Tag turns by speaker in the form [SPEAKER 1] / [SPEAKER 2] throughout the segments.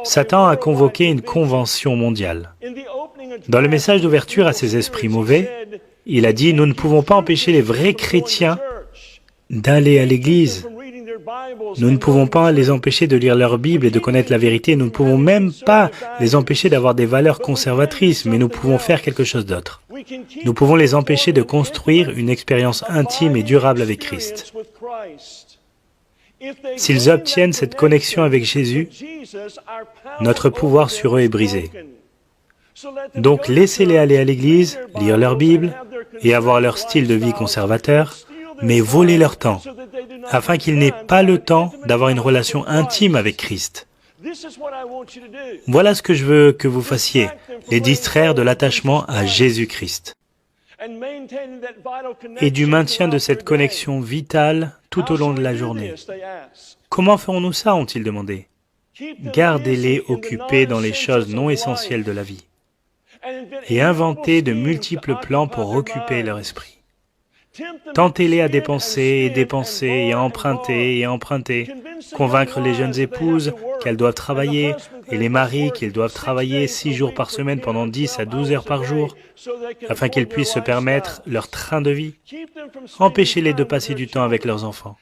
[SPEAKER 1] Satan a convoqué une convention mondiale. Dans le message d'ouverture à ces esprits mauvais, il a dit « Nous ne pouvons pas empêcher les vrais chrétiens d'aller à l'église. Nous ne pouvons pas les empêcher de lire leur Bible et de connaître la vérité. Nous ne pouvons même pas les empêcher d'avoir des valeurs conservatrices, mais nous pouvons faire quelque chose d'autre. Nous pouvons les empêcher de construire une expérience intime et durable avec Christ. S'ils obtiennent cette connexion avec Jésus, notre pouvoir sur eux est brisé. Donc laissez-les aller à l'église, lire leur Bible et avoir leur style de vie conservateur, mais volez leur temps, afin qu'ils n'aient pas le temps d'avoir une relation intime avec Christ. Voilà ce que je veux que vous fassiez, les distraire de l'attachement à Jésus-Christ et du maintien de cette connexion vitale tout au long de la journée. Comment ferons-nous ça, ont-ils demandé? Gardez-les occupés dans les choses non essentielles de la vie et inventez de multiples plans pour occuper leur esprit. Tentez-les à dépenser et dépenser et à emprunter, convaincre les jeunes épouses qu'elles doivent travailler et les maris qu'ils doivent travailler 6 jours par semaine pendant 10 à 12 heures par jour afin qu'ils puissent se permettre leur train de vie. Empêchez-les de passer du temps avec leurs enfants.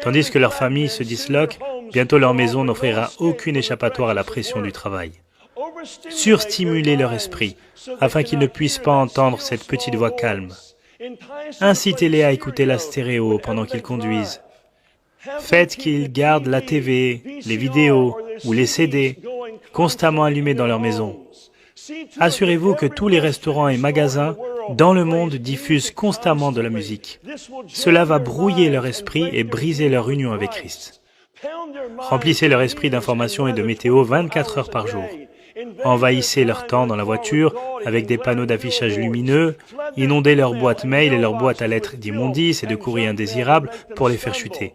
[SPEAKER 1] Tandis que leur famille se disloque, bientôt leur maison n'offrira aucune échappatoire à la pression du travail. Surstimulez leur esprit afin qu'ils ne puissent pas entendre cette petite voix calme. Incitez-les à écouter la stéréo pendant qu'ils conduisent. Faites qu'ils gardent la TV, les vidéos ou les CD constamment allumés dans leur maison. Assurez-vous que tous les restaurants et magasins dans le monde diffusent constamment de la musique. Cela va brouiller leur esprit et briser leur union avec Christ. Remplissez leur esprit d'informations et de météo 24 heures par jour. Envahissez leur temps dans la voiture avec des panneaux d'affichage lumineux, inondez leur boîte mail et leur boîte à lettres d'immondices et de courriers indésirables pour les faire chuter.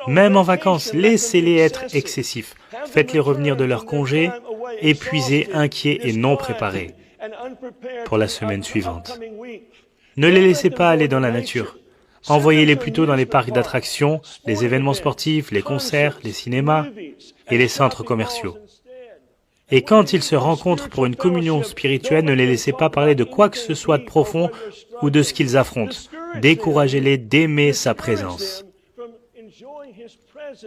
[SPEAKER 1] Même en vacances, laissez-les être excessifs. Faites-les revenir de leur congé, épuisés, inquiets et non préparés pour la semaine suivante. Ne les laissez pas aller dans la nature. Envoyez-les plutôt dans les parcs d'attractions, les événements sportifs, les concerts, les cinémas et les centres commerciaux. Et quand ils se rencontrent pour une communion spirituelle, ne les laissez pas parler de quoi que ce soit de profond ou de ce qu'ils affrontent. Découragez-les d'aimer sa présence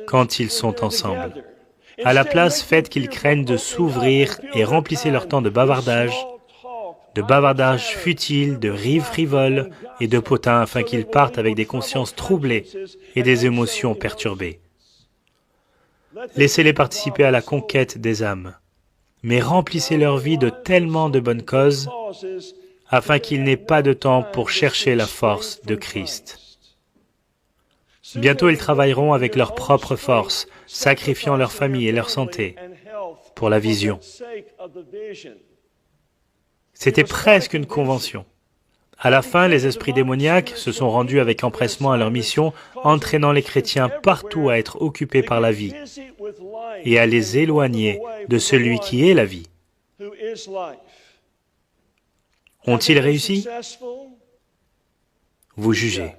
[SPEAKER 1] quand ils sont ensemble. À la place, faites qu'ils craignent de s'ouvrir et remplissez leur temps de bavardage futiles, de rires frivoles et de potins afin qu'ils partent avec des consciences troublées et des émotions perturbées. Laissez-les participer à la conquête des âmes, mais remplissez leur vie de tellement de bonnes causes afin qu'ils n'aient pas de temps pour chercher la force de Christ. Bientôt, ils travailleront avec leur propre force, sacrifiant leur famille et leur santé pour la vision. C'était presque une convention. À la fin, les esprits démoniaques se sont rendus avec empressement à leur mission, entraînant les chrétiens partout à être occupés par la vie et à les éloigner de celui qui est la vie. Ont-ils réussi? Vous jugez.